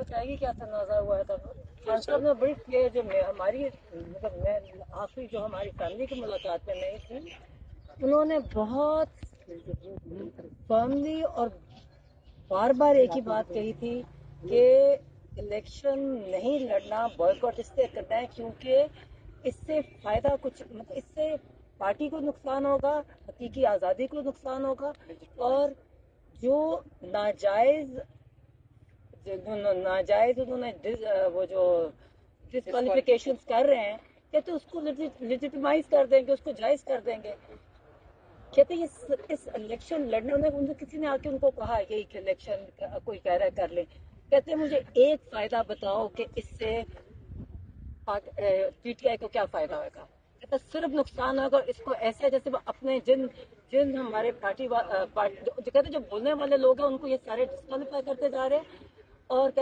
बताएगी क्या तनाज़ा हुआ था। खान साहब ने बड़ी क्लियर, जो हमारी मतलब मैं आखिरी जो हमारी फैमिली की मुलाकात में नहीं थी, उन्होंने बहुत फर्मली और बार बार एक ही बात कही थी कि इलेक्शन नहीं लड़ना, बॉयकॉट इसलिए करना है क्योंकि इससे फायदा कुछ मतलब इससे पार्टी को नुकसान होगा, हकीकी आज़ादी को नुकसान होगा, और जो नाजायज नाजायज उन्होंने वो जो डिस्क्वालिफिकेशन कर रहे हैं, कहते उसको लेजिटिमाइज कर देंगे, उसको जायज कर देंगे। कहते इस इलेक्शन लड़ने में उनको किसी ने आके उनको कहा कि इलेक्शन कोई कह रहा है कर ले, कहते मुझे एक फायदा बताओ कि इससे पीटीआई को क्या फायदा होगा। कहते सिर्फ नुकसान होगा। इसको ऐसे जैसे वो अपने जिन जिन हमारे पार्टी जो कहते जो बोलने वाले लोग हैं उनको ये सारे डिस्क्वालीफाई करते जा रहे हैं, और